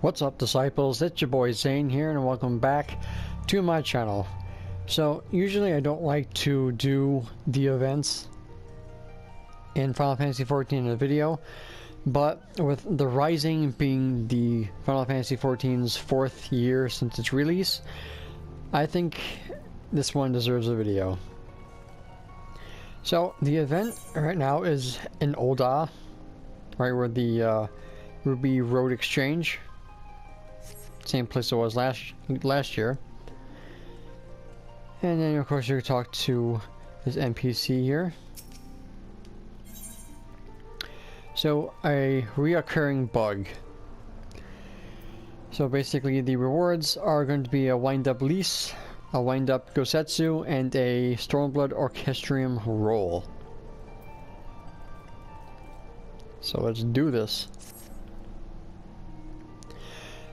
What's up, disciples? It's your boy Zane here, and welcome back to my channel. So usually I don't like to do the events in Final Fantasy XIV in a video, but with the Rising being the Final Fantasy XIV's 4th year since its release, I think this one deserves a video. So the event right now is in Ul'dah, right where the Ruby Road Exchange, same place it was last year. And then of course you talk to this NPC here. So a reoccurring bug. So basically the rewards are going to be a wind-up lease, a wind-up Gosetsu, and a Stormblood Orchestrium roll. So let's do this.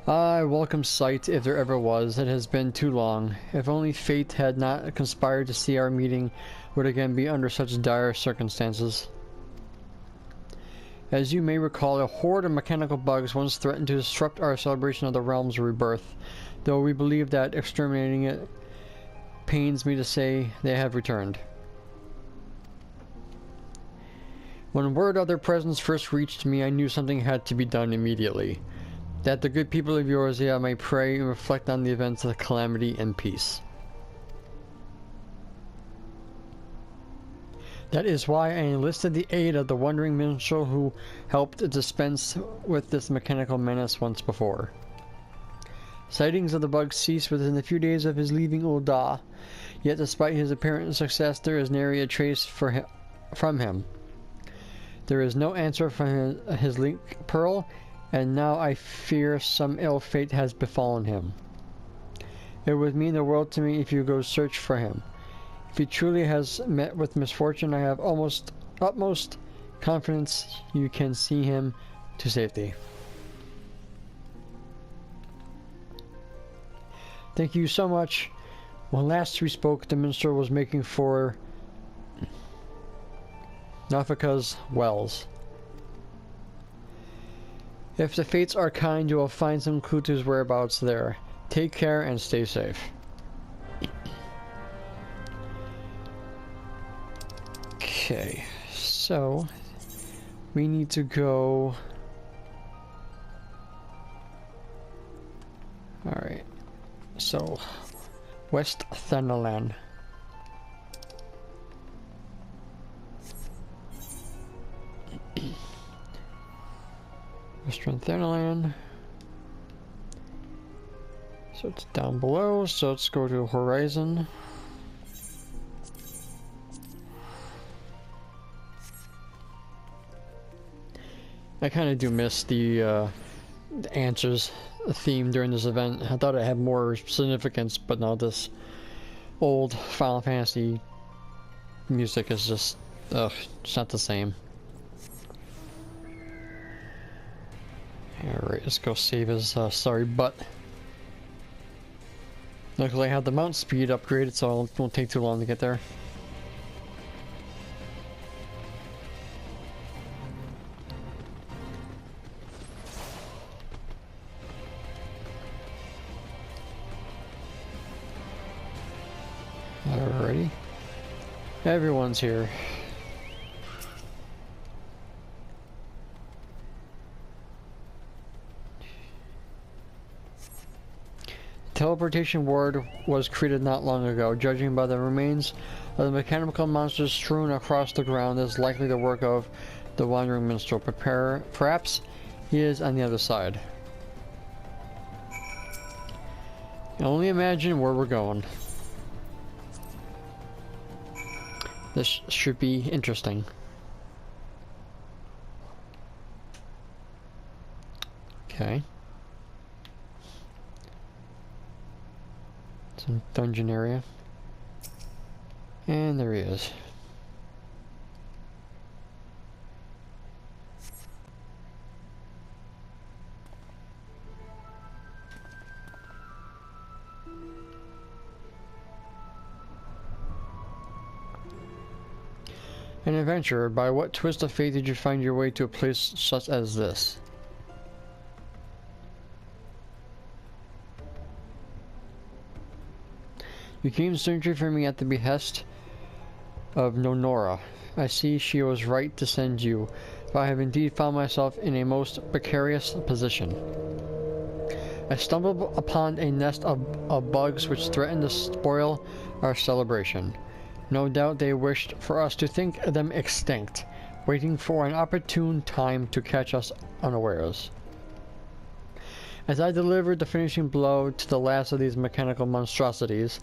Welcome sight if there ever was. It has been too long. If only fate had not conspired to see our meeting would again be under such dire circumstances. As you may recall, a horde of mechanical bugs once threatened to disrupt our celebration of the realm's rebirth, though we believe that exterminating it pains me to say they have returned. When word of their presence first reached me, I knew something had to be done immediately. That the good people of Eorzea may pray and reflect on the events of calamity and peace. That is why I enlisted the aid of the wandering minstrel who helped dispense with this mechanical menace once before. Sightings of the bug ceased within a few days of his leaving Ul'dah, yet despite his apparent success there is nary a trace from him. There is no answer from his link pearl, and now I fear some ill fate has befallen him. It would mean the world to me if you go search for him. If he truly has met with misfortune, I have utmost confidence you can see him to safety. Thank you so much. When last we spoke, the minstrel was making for Nafika's wells. If the fates are kind, you will find some clue to his whereabouts there. Take care and stay safe. Okay, so we need to go. Alright, so West Thanalan. Western Thanalan. So it's down below, so let's go to Horizon. I kind of do miss the answers theme during this event. I thought it had more significance, but no, this old Final Fantasy music is just, it's not the same. Alright, let's go save his sorry butt. Luckily I have the mount speed upgraded, so it won't take too long to get there. Alrighty. Everyone's here. Teleportation ward was created not long ago. Judging by the remains of the mechanical monsters strewn across the ground, is likely the work of the wandering minstrel. Perhaps he is on the other side. Only imagine where we're going. This should be interesting. Okay. Some dungeon area. And there he is. An adventurer, by what twist of fate did you find your way to a place such as this? You came searching for me at the behest of Nonora. I see she was right to send you, but I have indeed found myself in a most precarious position. I stumbled upon a nest of bugs which threatened to spoil our celebration. No doubt they wished for us to think them extinct, waiting for an opportune time to catch us unawares. As I delivered the finishing blow to the last of these mechanical monstrosities,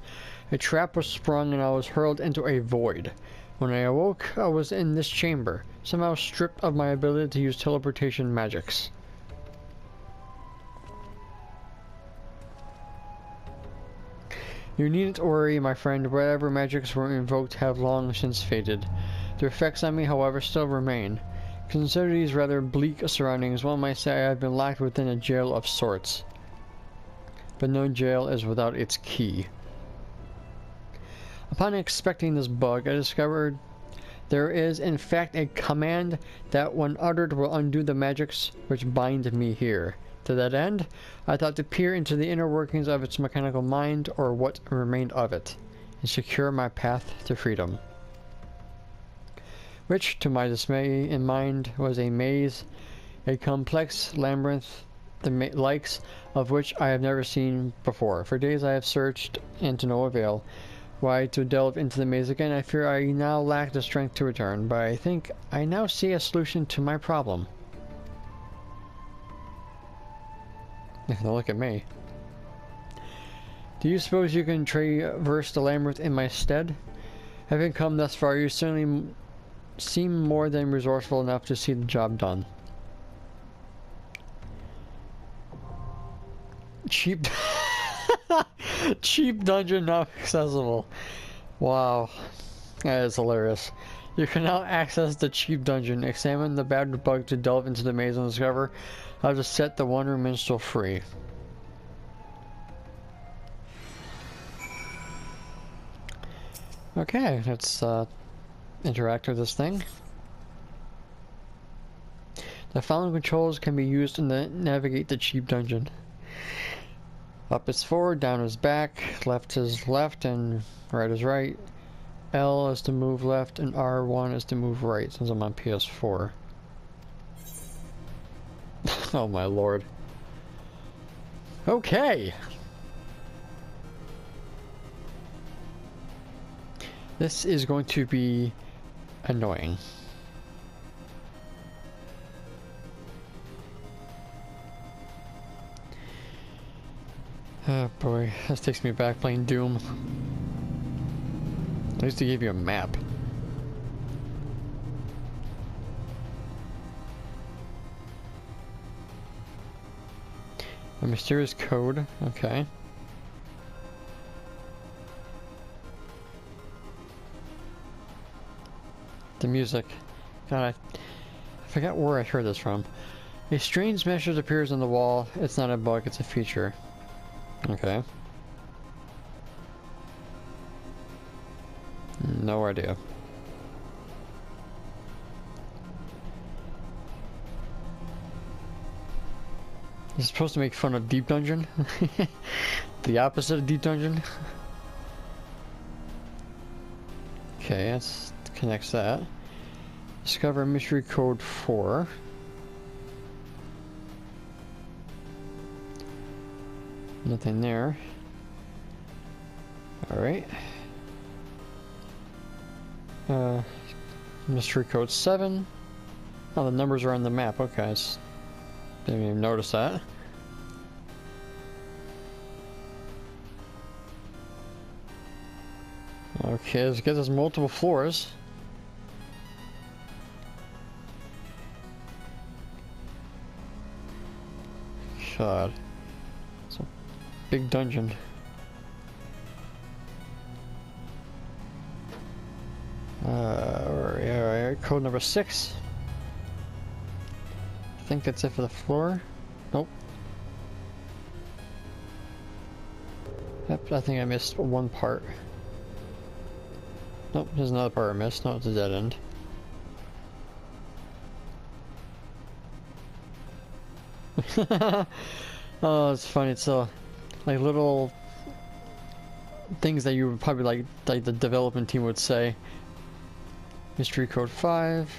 a trap was sprung and I was hurled into a void. When I awoke, I was in this chamber, somehow stripped of my ability to use teleportation magics. You needn't worry, my friend. Whatever magics were invoked have long since faded. Their effects on me, however, still remain. Consider these rather bleak surroundings. One might say I have been locked within a jail of sorts. But no jail is without its key. Upon inspecting this bug, I discovered there is in fact a command that when uttered will undo the magics which bind me here. To that end, I thought to peer into the inner workings of its mechanical mind, or what remained of it, and secure my path to freedom. Which, to my dismay in mind, was a maze, a complex labyrinth, the likes of which I have never seen before. For days I have searched, and to no avail. Why to delve into the maze again? I fear I now lack the strength to return, but I think I now see a solution to my problem. Now look at me. Do you suppose you can traverse the labyrinth in my stead? Having come thus far, you certainly seem more than resourceful enough to see the job done. Cheap cheap dungeon not accessible. Wow, that is hilarious. You can now access the cheap dungeon. Examine the bad bug to delve into the maze and discover how to set the wandering minstrel free. Okay, let's interact with this thing. The following controls can be used to navigate the cheap dungeon. Up is forward, down is back, left is left, and right is right. L is to move left, and R1 is to move right, since I'm on PS4. Oh my lord. Okay! This is going to be annoying. Oh boy, this takes me back playing Doom. At least they gave you a map. A mysterious code, okay. The music. God, I forgot where I heard this from. A strange message appears on the wall. It's not a bug, it's a feature. Okay. No idea. You're supposed to make fun of Deep Dungeon? The opposite of Deep Dungeon? Okay, let's connect that. Discover mystery code 4. Nothing there. Alright. Mystery code 7. Oh, the numbers are on the map. Okay, didn't even notice that. Okay, let's get us multiple floors. God. It's a big dungeon. Alright, code number 6. I think that's it for the floor. Nope. Yep, I think I missed one part. Nope, there's another part I missed. No, it's a dead end. Oh, it's funny. It's like little things that you would probably like the development team would say. Mystery code 5.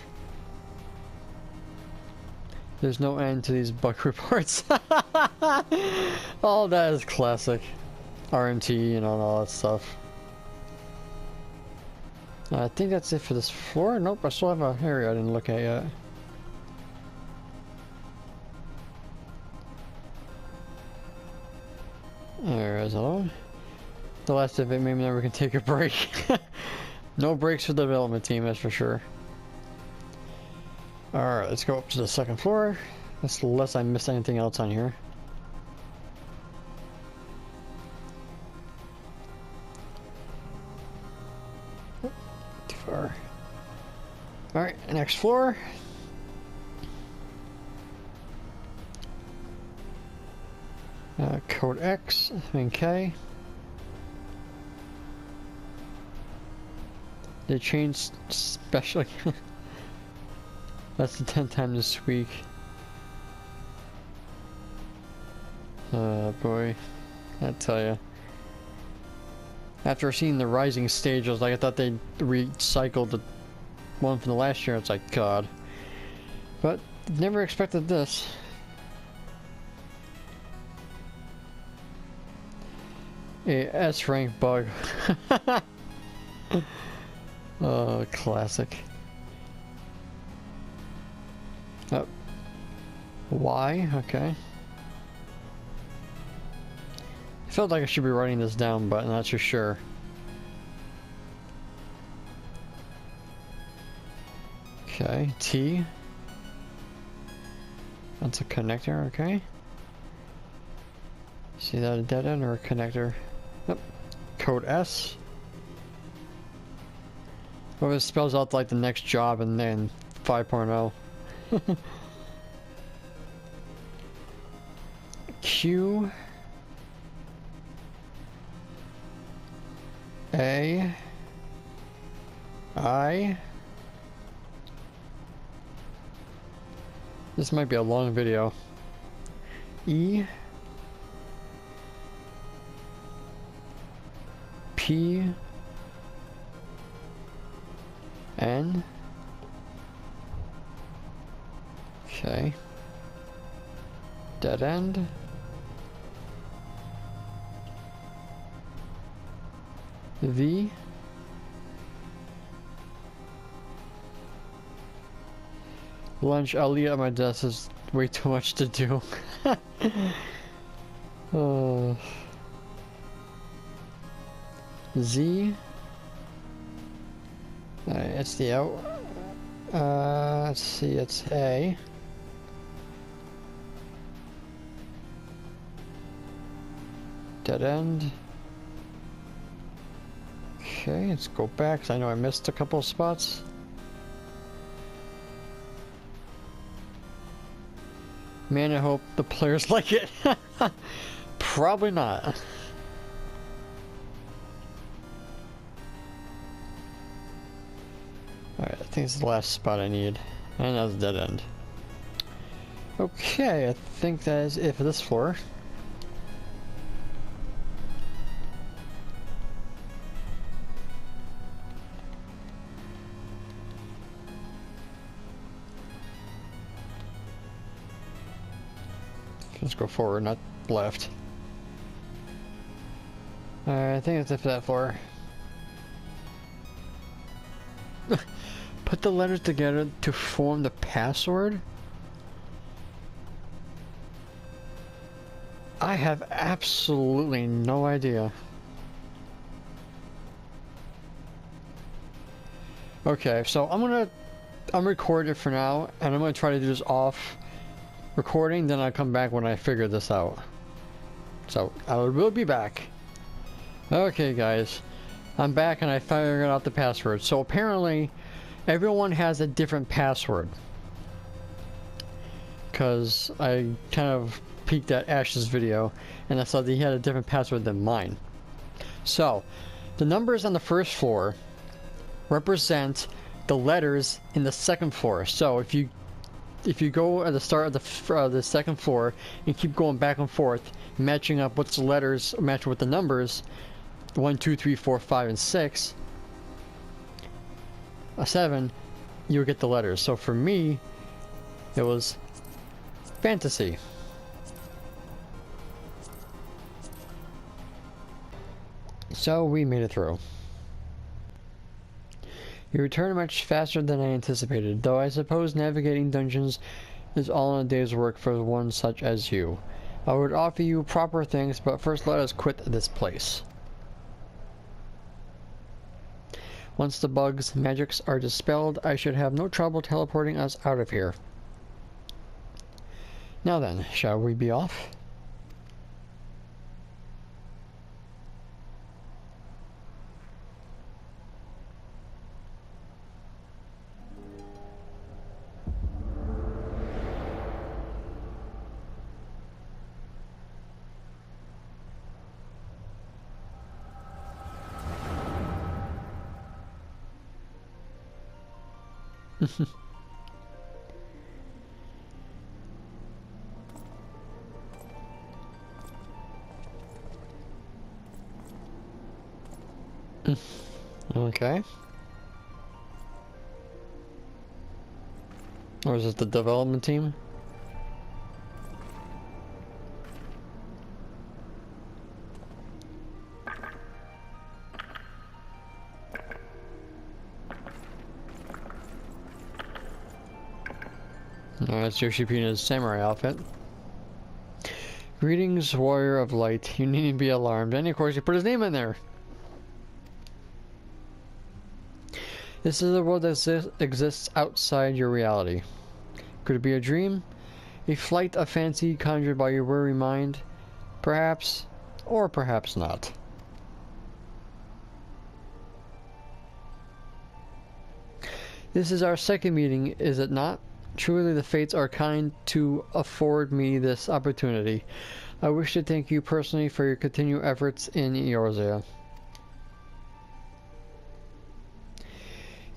There's no end to these bug reports. All that is classic. RMT and all that stuff. I think that's it for this floor. Nope, I still have an area I didn't look at yet. There is all. The last of it, maybe never can take a break. No breaks for the development team, that's for sure. Alright, let's go up to the second floor. That's unless I missed anything else on here. Too far. Alright, next floor. Code X and K. They changed special. That's the 10th time this week. Oh boy, I tell you. After seeing the rising stage, I was like, I thought they recycled the one from the last year. It's like, God. But never expected this. A S rank bug. Oh, classic. Oh. Y? Okay. I felt like I should be writing this down, but I'm not too sure. Okay, T. That's a connector, okay. See that a dead end or a connector? Yep. Code S. Well, it spells out like the next job and then 5.0. Q. A. I. This might be a long video. E. P. N. Okay. Dead end. V. Lunch, I'll leave at my desk. There's way too much to do. Z. Alright, it's the out. Let's see, it's A. Dead end. Okay, let's go back, 'cause I know I missed a couple of spots. Man, I hope the players like it. Probably not. Alright, I think it's the last spot I need. And that's a dead end. Okay, I think that is it for this floor. Let's go forward, not left. Alright, I think that's it for that floor. Put the letters together to form the password? I have absolutely no idea. Okay, so I'm recording for now, and I'm gonna try to do this off recording, then I'll come back when I figure this out. So, I will be back. Okay guys, I'm back and I figured out the password. So apparently, everyone has a different password. Because I kind of peeked at Ash's video, and I saw that he had a different password than mine. So, the numbers on the first floor represent the letters in the second floor. So if you go at the start of the second floor and keep going back and forth, matching up what's the letters matching with the numbers, 1, 2, 3, 4, 5, and 6, a 7, you would get the letters. So for me, it was fantasy. So we made it through. You returned much faster than I anticipated, though I suppose navigating dungeons is all in a day's work for one such as you. I would offer you proper things, but first let us quit this place. Once the bugs' magics are dispelled, I should have no trouble teleporting us out of here. Now then, shall we be off? Okay. Or is it the development team? That's Yoshipina's samurai outfit. Greetings, warrior of light. You needn't be alarmed. And of course, you put his name in there. This is a world that exists outside your reality. Could it be a dream? A flight of fancy conjured by your weary mind? Perhaps, or perhaps not. This is our second meeting, is it not? Truly the fates are kind to afford me this opportunity. I wish to thank you personally for your continued efforts in Eorzea.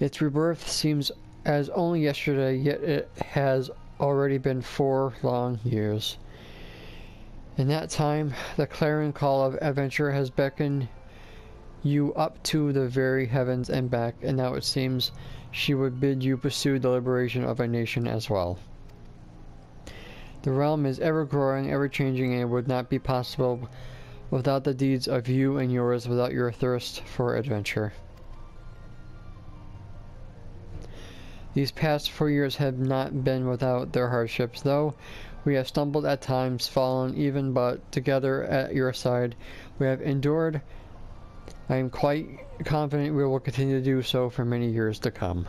Its rebirth seems as only yesterday, yet it has already been 4 long years. In that time, the clarion call of adventure has beckoned you up to the very heavens and back, and now it seems she would bid you pursue the liberation of a nation as well. The realm is ever growing, ever changing, and it would not be possible without the deeds of you and yours, without your thirst for adventure. These past 4 years have not been without their hardships, though we have stumbled at times, fallen even, but together at your side we have endured. I am quite confident we will continue to do so for many years to come.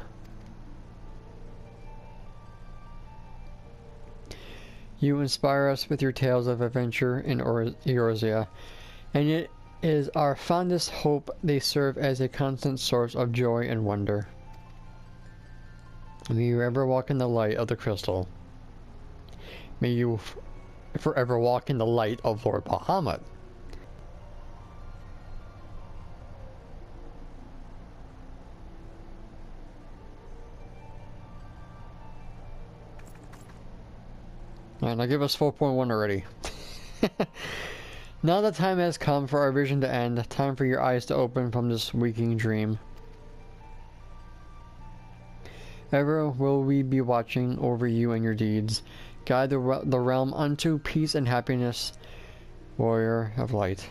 You inspire us with your tales of adventure in Eorzea, and it is our fondest hope they serve as a constant source of joy and wonder. May you ever walk in the light of the crystal. May you forever walk in the light of Lord Bahamut. Alright, now give us 4.1 already. Now the time has come for our vision to end. Time for your eyes to open from this waking dream. Ever will we be watching over you and your deeds. Guide the realm unto peace and happiness, warrior of light.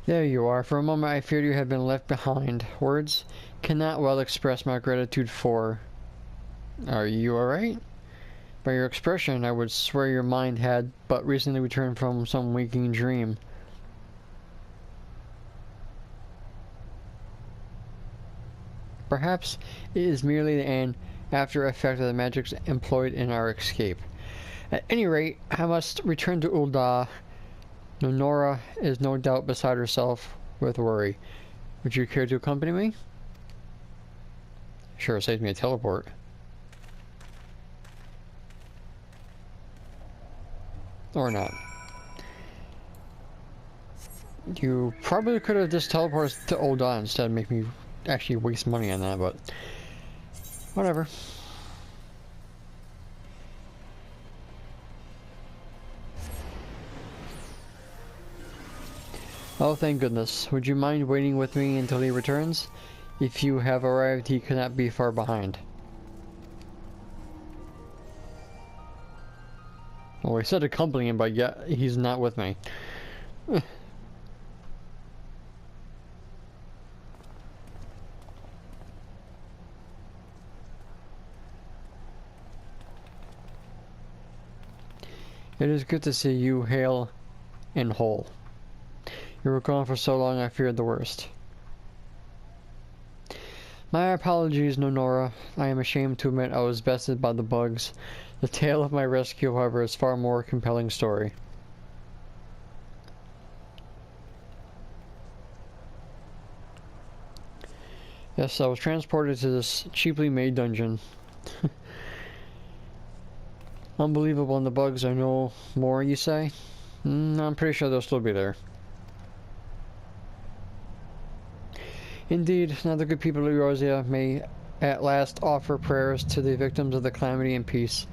There you are. For a moment I feared you had been left behind. Words cannot well express my gratitude for... Are you alright? By your expression, I would swear your mind had but recently returned from some waking dream. Perhaps it is merely an after effect of the magics employed in our escape. At any rate, I must return to Ul'dah. Nora is no doubt beside herself with worry. Would you care to accompany me? Sure, it saves me a teleport. Or not. You probably could have just teleported to Oda instead of make me actually waste money on that, but whatever. Oh, thank goodness. Would you mind waiting with me until he returns? If you have arrived, he cannot be far behind. Well, he said accompany him, but yeah, he's not with me. It is good to see you hale and whole. You were gone for so long I feared the worst. My apologies, Nonora. I am ashamed to admit I was bested by the bugs. The tale of my rescue, however, is far more compelling story. Yes, I was transported to this cheaply made dungeon. Unbelievable, and the bugs are no more, you say? I'm pretty sure they'll still be there. Indeed, now the good people of Eorzea may at last offer prayers to the victims of the calamity in peace,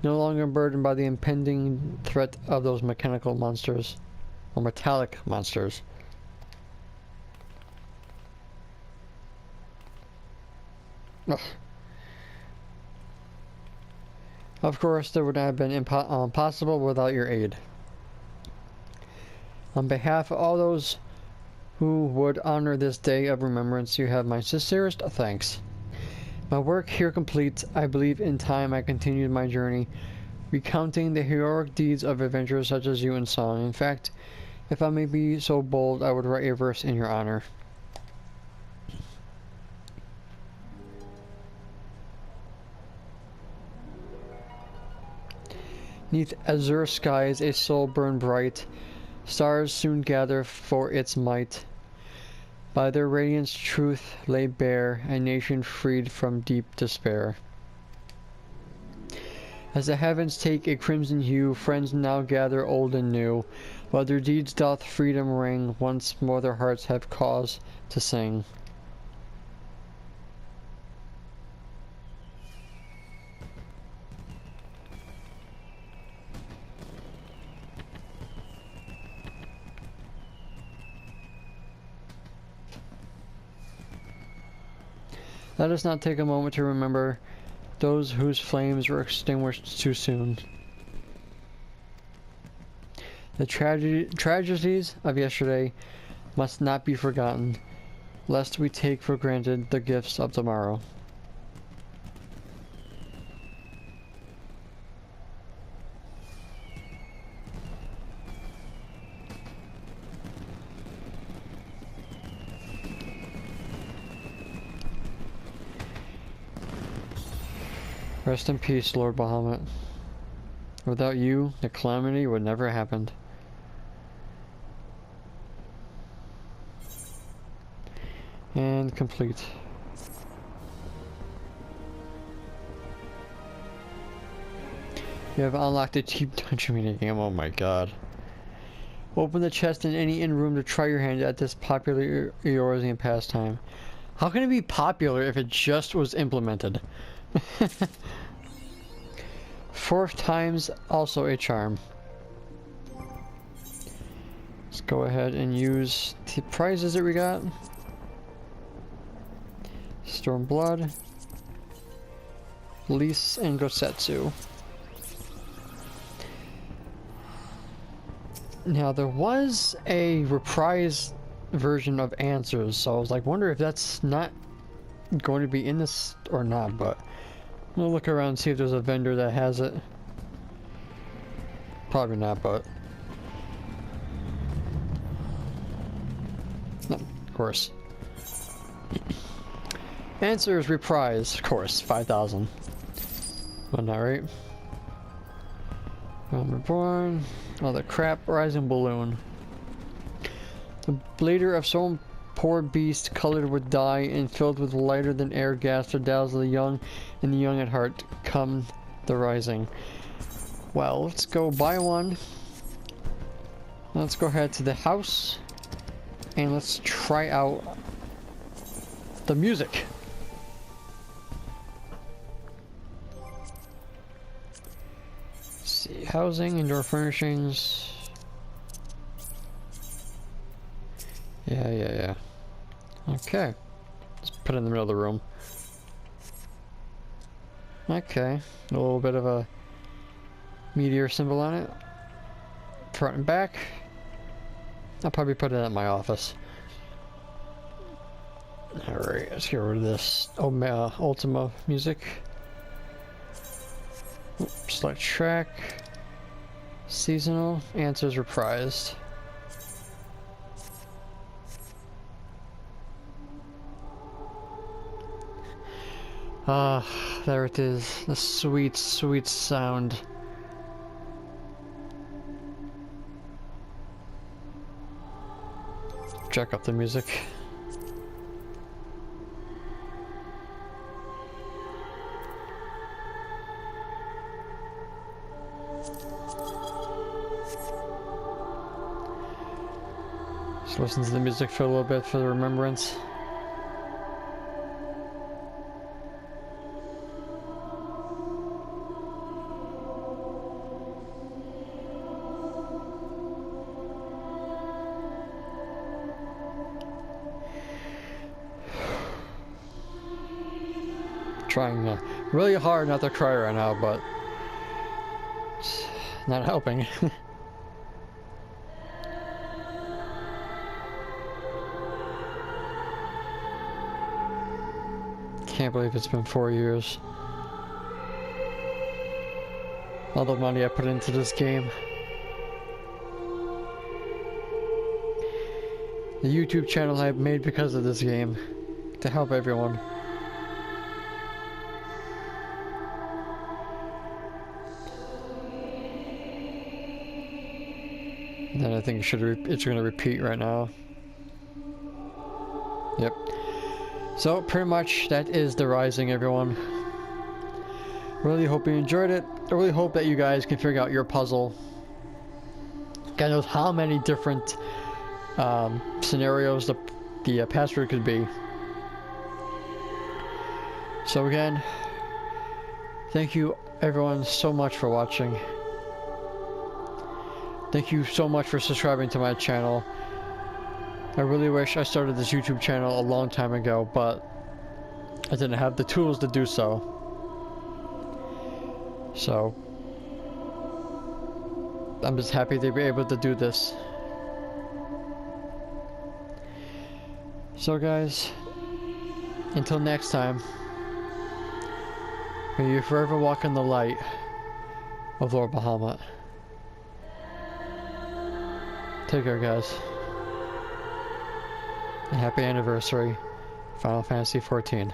no longer burdened by the impending threat of those mechanical monsters, or metallic monsters. Ugh. Of course, there would have been impossible without your aid. On behalf of all those who would honor this day of remembrance, you have my sincerest thanks. My work here complete, I believe in time I continued my journey, recounting the heroic deeds of adventurers such as you in song. In fact, if I may be so bold, I would write a verse in your honor. Neath azure skies a soul burned bright, stars soon gather for its might. By their radiance truth laid bare, a nation freed from deep despair. As the heavens take a crimson hue, friends now gather old and new. While their deeds doth freedom ring, once more their hearts have cause to sing. Let us not take a moment to remember those whose flames were extinguished too soon. The tragedies of yesterday must not be forgotten, lest we take for granted the gifts of tomorrow. Rest in peace, Lord Bahamut. Without you, the calamity would never have happened. And complete. You have unlocked a cheap dungeon minigame, oh my god. Open the chest in any inn room to try your hand at this popular Eorzean pastime. How can it be popular if it just was implemented? Fourth time's also a charm. Let's go ahead and use the prizes that we got. Storm Blood, Lise, and Gosetsu. Now there was a reprise version of Answers, so I was like, wonder if that's not going to be in this or not, but we'll look around and see if there's a vendor that has it. Probably not, but no, of course. Answers reprise, of course, 5,000. Well, not right. Reborn. Oh, the crap! Rising balloon. The blader of some poor beast, colored with dye and filled with lighter than air gas to dazzle the young, and the young at heart. Come the rising. Well, let's go buy one Let's go ahead to the house and let's try out the music. Let's see, housing, indoor furnishings. Yeah. Okay. Let's put it in the middle of the room. Okay. A little bit of a meteor symbol on it. Front and back. I'll probably put it in my office. Alright, let's get rid of this Ultima music. Select track. Seasonal. Answers reprised. Ah, there it is. The sweet, sweet sound. Check up the music. Just listen to the music for a little bit for the remembrance. Trying really hard not to cry right now, but it's not helping. Can't believe it's been 4 years. All the money I put into this game. The YouTube channel I made because of this game. To help everyone. And then I think it's going to repeat right now. Yep. So pretty much that is The Rising, everyone. Really hope you enjoyed it. I really hope that you guys can figure out your puzzle. God knows how many different scenarios the password could be. So again, thank you everyone so much for watching. Thank you so much for subscribing to my channel. I really wish I started this YouTube channel a long time ago, but I didn't have the tools to do so. So I'm just happy to be able to do this. So guys, until next time, may you forever walk in the light of Lord Bahamut. Take care, guys. And happy anniversary, Final Fantasy XIV.